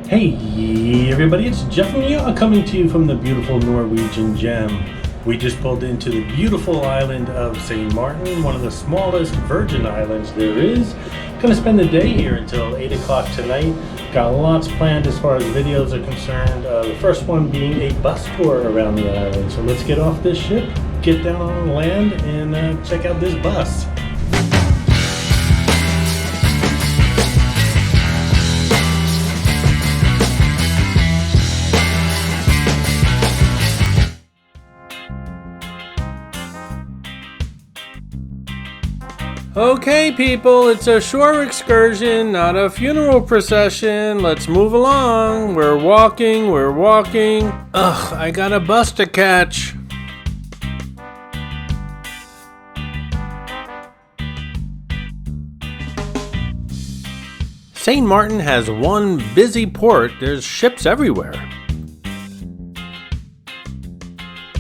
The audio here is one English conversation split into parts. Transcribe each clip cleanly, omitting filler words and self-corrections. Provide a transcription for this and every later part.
Hey everybody, it's Jeff from Yawk coming to you from the beautiful Norwegian gem. We just pulled into the beautiful island of St. Maarten, one of the smallest Virgin Islands there is. Gonna spend the day here until 8 o'clock tonight. Got lots planned as far as videos are concerned. The first one being a bus tour around the island. So let's get off this ship, get down on land, and check out this bus. Okay people, it's a shore excursion, not a funeral procession. Let's move along. We're walking. Ugh, I got a bus to catch. St. Maarten has one busy port. There's ships everywhere.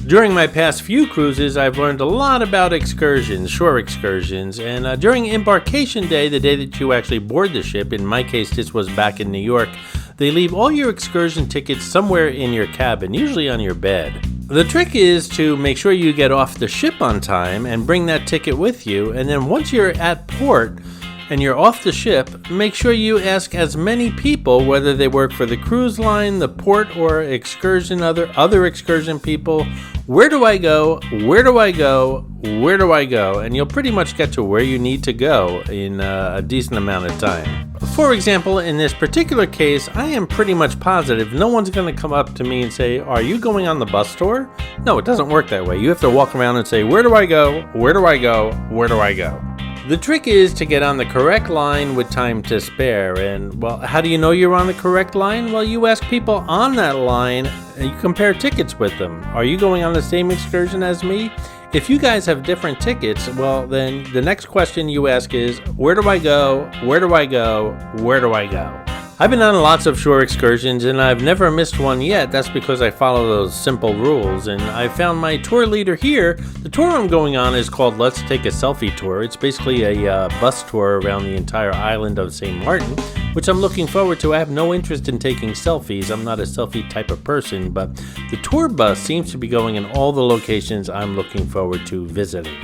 During my past few cruises, I've learned a lot about excursions, shore excursions, and during embarkation day, the day that you actually board the ship, in my case this was back in New York, they leave all your excursion tickets somewhere in your cabin, usually on your bed. The trick is to make sure you get off the ship on time and bring that ticket with you, and then once you're at port and you're off the ship, make sure you ask as many people, whether they work for the cruise line, the port, or excursion, other excursion people, where do I go, where do I go, where do I go? And you'll pretty much get to where you need to go in a decent amount of time. For example, in this particular case, I am pretty much positive no one's going to come up to me and say, are you going on the bus tour? No, it doesn't work that way. You have to walk around and say, where do I go, where do I go, where do I go? The trick is to get on the correct line with time to spare. And, well, how do you know you're on the correct line? Well, you ask people on that line and you compare tickets with them. Are you going on the same excursion as me? If you guys have different tickets, well, then the next question you ask is, where do I go? Where do I go? Where do I go? I've been on lots of shore excursions and I've never missed one yet. That's because I follow those simple rules, and I found my tour leader here. The tour I'm going on is called Let's Take a Selfie Tour. It's basically a bus tour around the entire island of St. Maarten, which I'm looking forward to. I have no interest in taking selfies. I'm not a selfie type of person, but the tour bus seems to be going in all the locations I'm looking forward to visiting.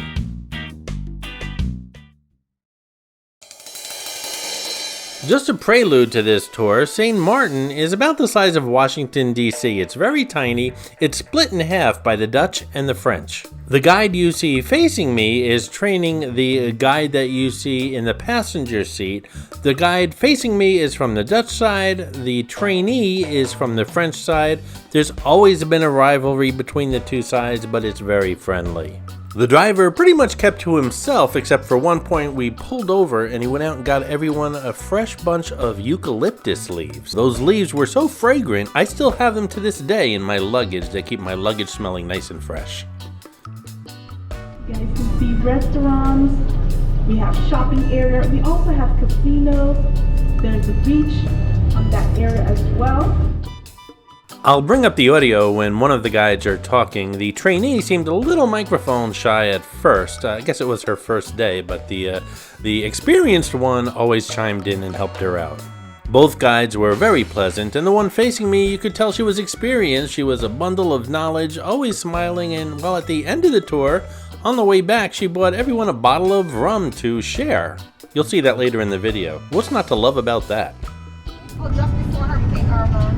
Just a prelude to this tour, St. Maarten is about the size of Washington, D.C. It's very tiny. It's split in half by the Dutch and the French. The guide you see facing me is training the guide that you see in the passenger seat. The guide facing me is from the Dutch side. The trainee is from the French side. There's always been a rivalry between the two sides, but it's very friendly. The driver pretty much kept to himself, except for one point we pulled over and he went out and got everyone a fresh bunch of eucalyptus leaves. Those leaves were so fragrant, I still have them to this day in my luggage. They keep my luggage smelling nice and fresh. You guys can see restaurants, we have shopping area, we also have casinos, there's a beach on that area as well. I'll bring up the audio when one of the guides are talking. The trainee seemed a little microphone shy at first. I guess it was her first day, but the experienced one always chimed in and helped her out. Both guides were very pleasant, and the one facing me, you could tell she was experienced. She was a bundle of knowledge, always smiling, and well, at the end of the tour, on the way back, she bought everyone a bottle of rum to share. You'll see that later in the video. What's not to love about that? Oh, just before Hurricane Irma.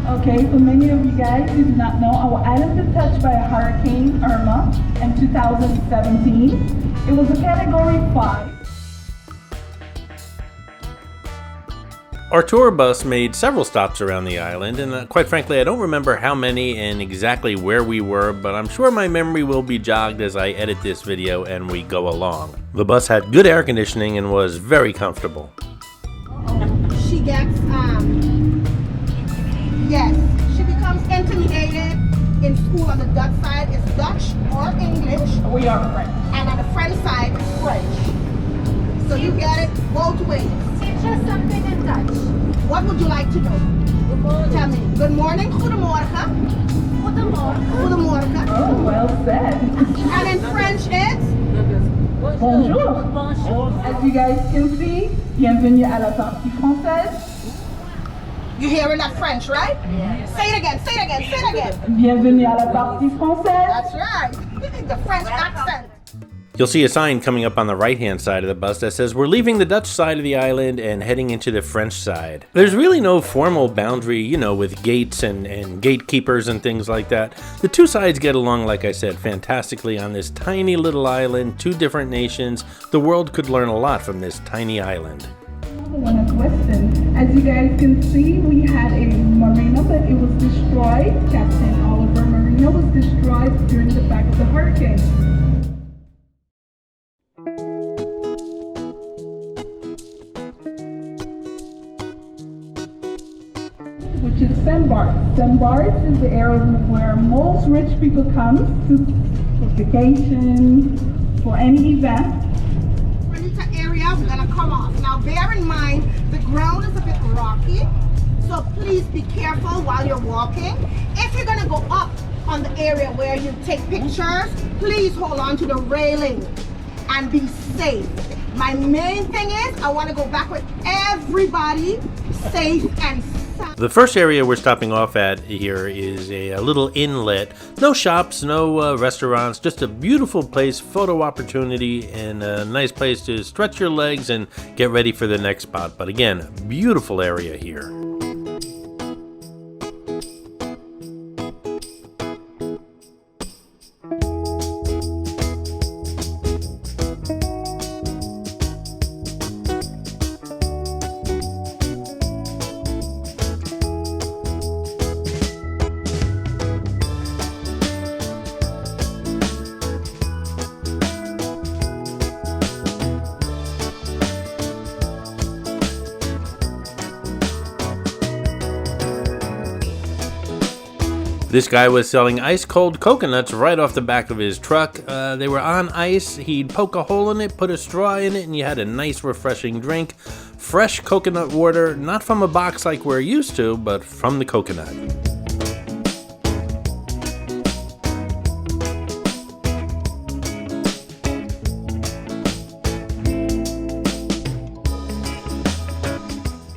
Okay, so many of you guys do not know our island was touched by a Hurricane Irma in 2017. It was a Category 5. Our tour bus made several stops around the island, and quite frankly, I don't remember how many and exactly where we were, but I'm sure my memory will be jogged as I edit this video and we go along. The bus had good air conditioning and was very comfortable. She gets, yes, she becomes intimidated in school. On the Dutch side is Dutch or English. We are French. And on the French side is French. So you get it both ways. Teach us something in Dutch. What would you like to know? Good morning. Tell me. Good morning. Goedemorgen. Goedemorgen. Goedemorgen. Oh, well said. And in French it's? Bonjour. As you guys can see, bienvenue à la partie française. You hearing that French, right? Say it again, say it again, say it again. Bienvenue à la partie française. That's right. The French accent. You'll see a sign coming up on the right-hand side of the bus that says we're leaving the Dutch side of the island and heading into the French side. There's really no formal boundary, with gates and gatekeepers and things like that. The two sides get along, like I said, fantastically on this tiny little island, two different nations. The world could learn a lot from this tiny island. One at Weston. As you guys can see, we had a marina, but it was destroyed. Captain Oliver Marina was destroyed during the back of the hurricane. Which is Sandbars. Sandbars is the area where most rich people come for vacation, for any event. Furniture area, we're gonna come off. Now bear in mind, the ground is a bit rocky, so please be careful while you're walking. If you're gonna go up on the area where you take pictures, please hold on to the railing and be safe. My main thing is, I wanna go back with everybody safe and sound. The first area we're stopping off at here is a little inlet. No shops, no restaurants, just a beautiful place, photo opportunity, and a nice place to stretch your legs and get ready for the next spot. But again, beautiful area here. This guy was selling ice-cold coconuts right off the back of his truck. They were on ice. He'd poke a hole in it, put a straw in it, and you had a nice, refreshing drink. Fresh coconut water, not from a box like we're used to, but from the coconut.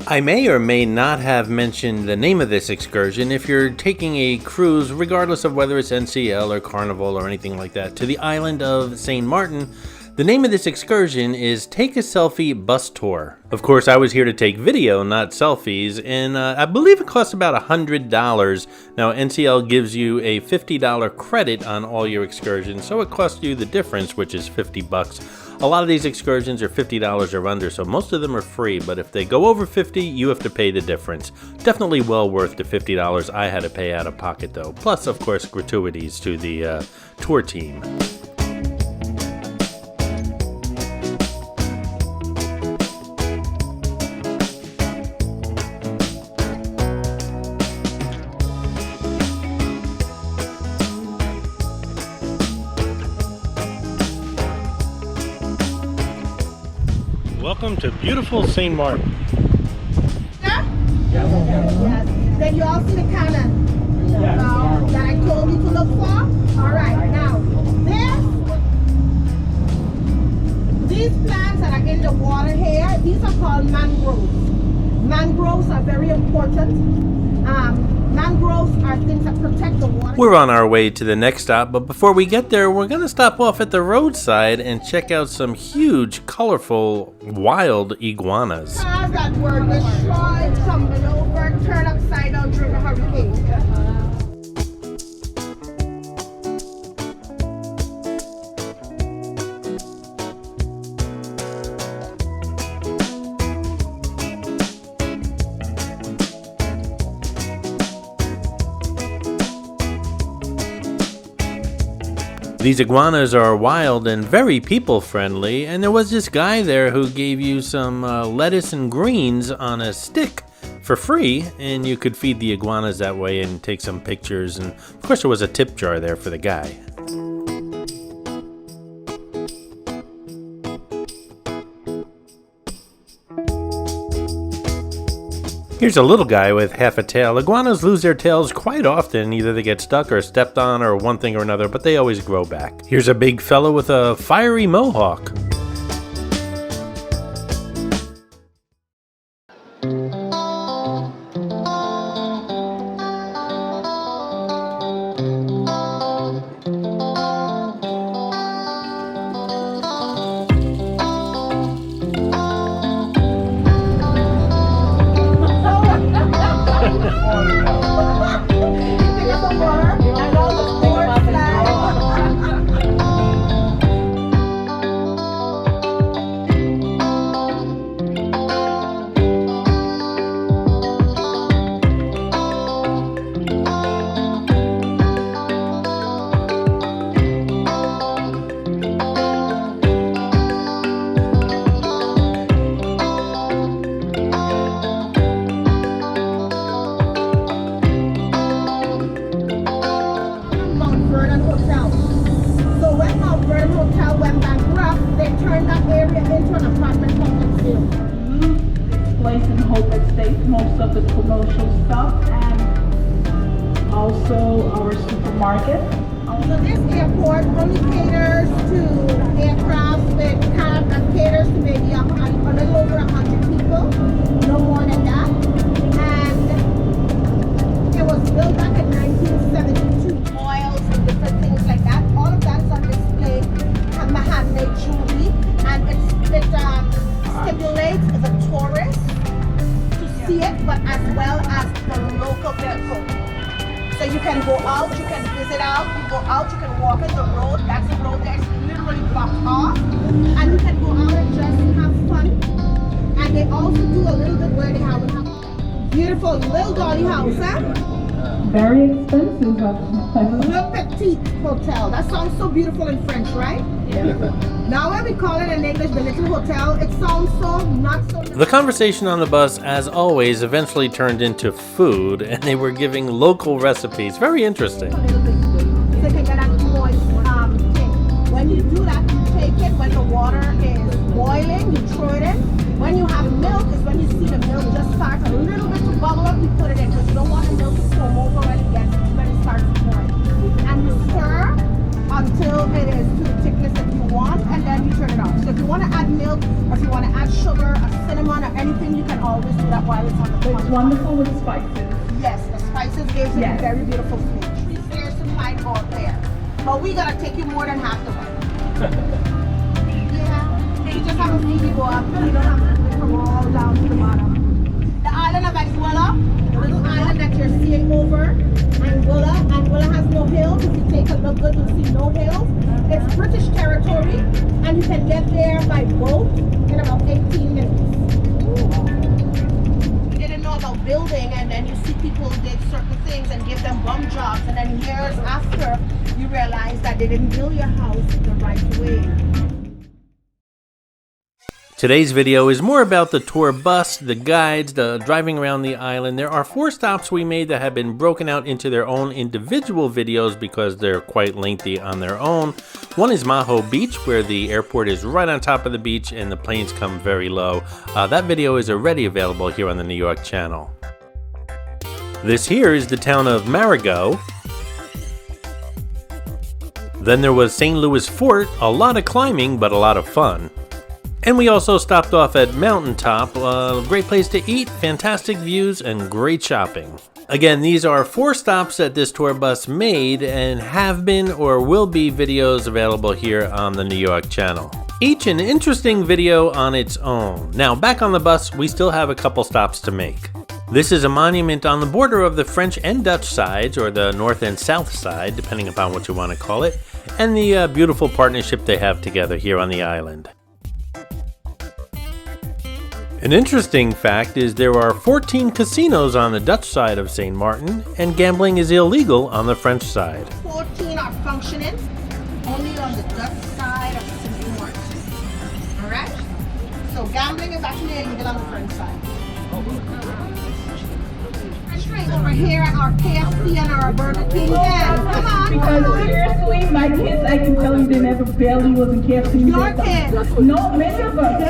I may or may not have mentioned the name of this excursion. If you're taking a cruise, regardless of whether it's NCL or Carnival or anything like that, to the island of St. Maarten, the name of this excursion is Take a Selfie Bus Tour. Of course, I was here to take video, not selfies, and I believe it costs about $100. Now, NCL gives you a $50 credit on all your excursions, so it costs you the difference, which is $50. A lot of these excursions are $50 or under, so most of them are free, but if they go over $50, you have to pay the difference. Definitely well worth the $50 I had to pay out of pocket, though. Plus, of course, gratuities to the tour team. Welcome to beautiful St. Maarten. Yeah? Yes. Then you all see the cannon that I told you to look for? Alright, now, these plants that are in the water here, these are called mangroves. Mangroves are very important. Mangroves are things that protect the water. We're on our way to the next stop, but before we get there, we're going to stop off at the roadside and check out some huge, colorful, wild iguanas. Cars that were destroyed, tumbled over, turned upside down during the hurricane. These iguanas are wild and very people-friendly, and there was this guy there who gave you some lettuce and greens on a stick for free, and you could feed the iguanas that way and take some pictures, and of course there was a tip jar there for the guy. Here's a little guy with half a tail. Iguanas lose their tails quite often. Either they get stuck or stepped on or one thing or another, but they always grow back. Here's a big fellow with a fiery mohawk. Most of the commercial stuff and also our supermarket. So this airport only caters to aircraft that caters to maybe a little over 100 people, no more than that. And it was built back in 1972. Oils and different things like that. All of that is on display. Have my handmade jewelry, and it stimulates the tourists see it, but as well as the local people. So you can go out, you can visit out, you go out, you can walk in the road. That's the road that's literally blocked off. And you can go out and just have fun. And they also do a little bit where they have a beautiful little dolly house, huh? Very expensive. Le Petit Hotel. That sounds so beautiful in French, right? Yeah. Now when we call it in English, the Little Hotel, it sounds so not so... The conversation on the bus, as always, eventually turned into food, and they were giving local recipes. Very interesting. So you can get that moist thing. When you do that, you take it when the water is boiling, you throw it in. When you have milk, is when you see the milk just start a little bit to bubble up, you put it in, because you don't want the milk to foam over when it starts to boil. And you stir until it is to the thickness that you want, and then you turn it off. So if you want to add milk, or if you want to add sugar, or cinnamon, or anything, you can always do that while it's on the fire. It's wonderful with spices. Yes, the spices gives it a very beautiful flavor. 3 stairs to find out there. But we gotta take you more than half the way. Yeah, you just have a feet go up, you don't have to come all down to the bottom. The island of Anguilla, the little island that you're seeing over, Anguilla has no hills. If you take a look good, you'll see no hills. It's British territory, and you can get there by boat in about 18 minutes. You didn't know about building, and then you see people did certain things and give them bum jobs, and then years after, you realize that they didn't build your house the right way. Today's video is more about the tour bus, the guides, the driving around the island. There are 4 stops we made that have been broken out into their own individual videos because they're quite lengthy on their own. One is Maho Beach, where the airport is right on top of the beach and the planes come very low. That video is already available here on the New York channel. This here is the town of Marigot. Then there was St. Louis Fort, a lot of climbing, but a lot of fun. And we also stopped off at Mountaintop, a great place to eat, fantastic views, and great shopping. Again, these are 4 stops that this tour bus made and have been or will be videos available here on the New York channel. Each an interesting video on its own. Now, back on the bus, we still have a couple stops to make. This is a monument on the border of the French and Dutch sides, or the north and south side, depending upon what you want to call it, and the beautiful partnership they have together here on the island. An interesting fact is there are 14 casinos on the Dutch side of St. Maarten, and gambling is illegal on the French side. 14 are functioning only on the Dutch side of St. Maarten. Alright? So gambling is actually illegal on the French side. French over here at our KFC and our Burger King then. Come on. Because seriously, my kids, I can tell you, they never barely was in KFC. Your kids. No, many of us.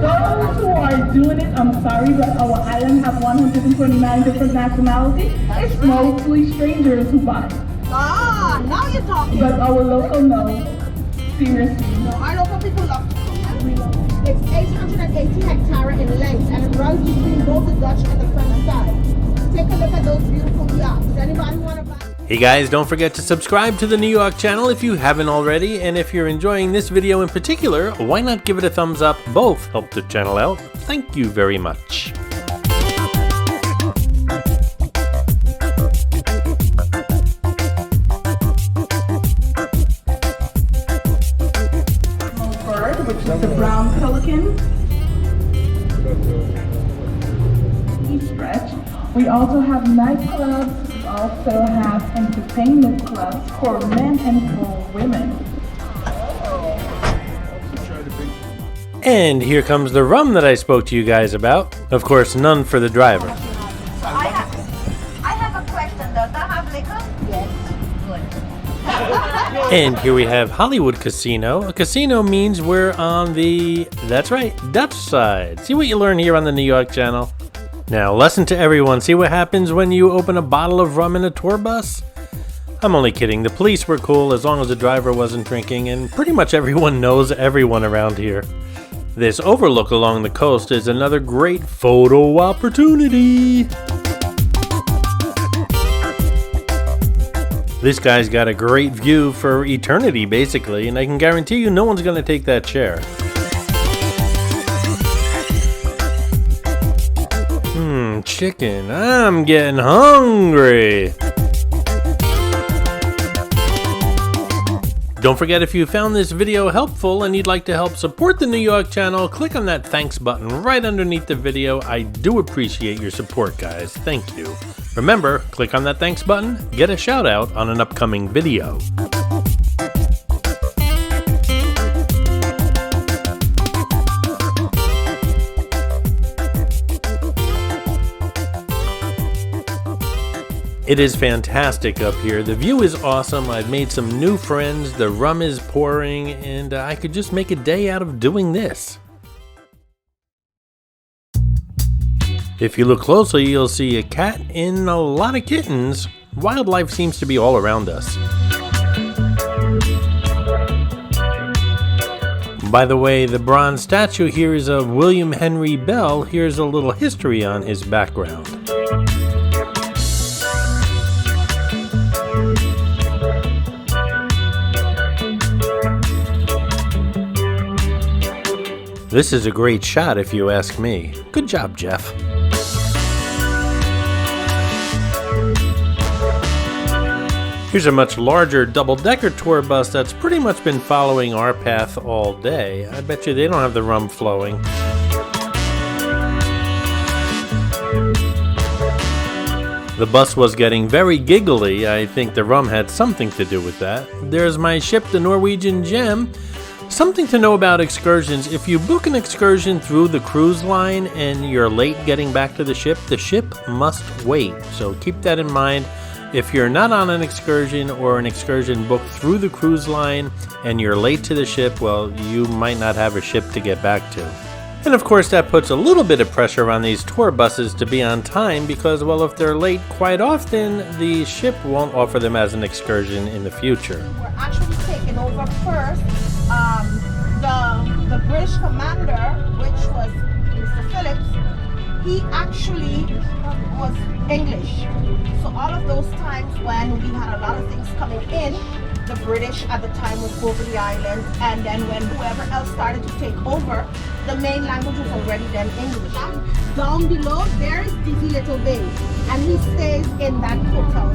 Those who are doing it, I'm sorry, but our island have 129 different nationalities. It's mostly strangers who buy. Ah, now you're talking. But our local knows. Seriously. No, our local people love to cook. It's 880 hectares in length and it runs between both the Dutch and the French side. Take a look at those beautiful yachts. Does anybody want to buy? Hey guys, don't forget to subscribe to the New Yawk channel if you haven't already, and if you're enjoying this video in particular, why not give it a thumbs up? Both help the channel out. Thank you very much. Bird, which is the brown pelican. Stretch. We also have nightclubs. We also have entertainment clubs for men and for women. And here comes the rum that I spoke to you guys about. Of course, none for the driver. I have a question. Does that have liquor? Yes. And here we have Hollywood Casino. A casino means we're on the, that's right, Dutch side. See what you learn here on the New Yawk channel? Now, lesson to everyone, see what happens when you open a bottle of rum in a tour bus? I'm only kidding, the police were cool as long as the driver wasn't drinking, and pretty much everyone knows everyone around here. This overlook along the coast is another great photo opportunity. This guy's got a great view for eternity, basically, and I can guarantee you no one's going to take that chair. Chicken. I'm getting hungry. Don't forget, if you found this video helpful and you'd like to help support the New Yawk channel, click on that thanks button right underneath the video. I do appreciate your support, guys. Thank you. Remember, click on that thanks button, get a shout out on an upcoming video. It is fantastic up here. The view is awesome. I've made some new friends. The rum is pouring, and I could just make a day out of doing this. If you look closely, you'll see a cat and a lot of kittens. Wildlife seems to be all around us. By the way, the bronze statue here is of William Henry Bell. Here's a little history on his background. This is a great shot if you ask me. Good job, Jeff. Here's a much larger double-decker tour bus that's pretty much been following our path all day. I bet you they don't have the rum flowing. The bus was getting very giggly. I think the rum had something to do with that. There's my ship, the Norwegian Gem. Something to know about excursions: if you book an excursion through the cruise line and you're late getting back to the ship must wait. So keep that in mind. If you're not on an excursion or an excursion booked through the cruise line and you're late to the ship, well, you might not have a ship to get back to. And of course that puts a little bit of pressure on these tour buses to be on time because, well, if they're late quite often, the ship won't offer them as an excursion in the future. We're actually taking over first. The British commander, which was Mr. Phillips, he actually was English. So all of those times when we had a lot of things coming in, the British at the time would go over the island, and then when whoever else started to take over, the main language was already then English. Down below, there is Dizzy Little Bay, and he stays in that hotel.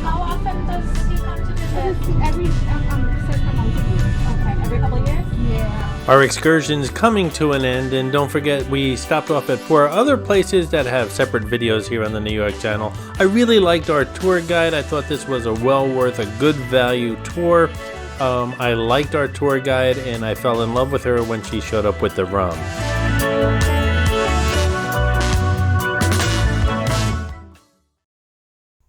How often does he come to visit? Every certain amount of years. Okay, every couple of years? Yeah. Our excursion's coming to an end, and don't forget we stopped off at 4 other places that have separate videos here on the New Yawk channel. I really liked our tour guide. I thought this was a well worth a good value tour. I liked our tour guide, and I fell in love with her when she showed up with the rum.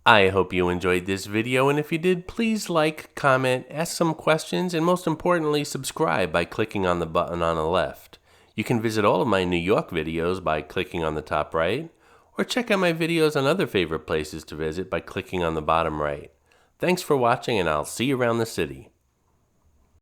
I hope you enjoyed this video, and if you did, please like, comment, ask some questions, and most importantly, subscribe by clicking on the button on the left. You can visit all of my New York videos by clicking on the top right, or check out my videos on other favorite places to visit by clicking on the bottom right. Thanks for watching, and I'll see you around the city.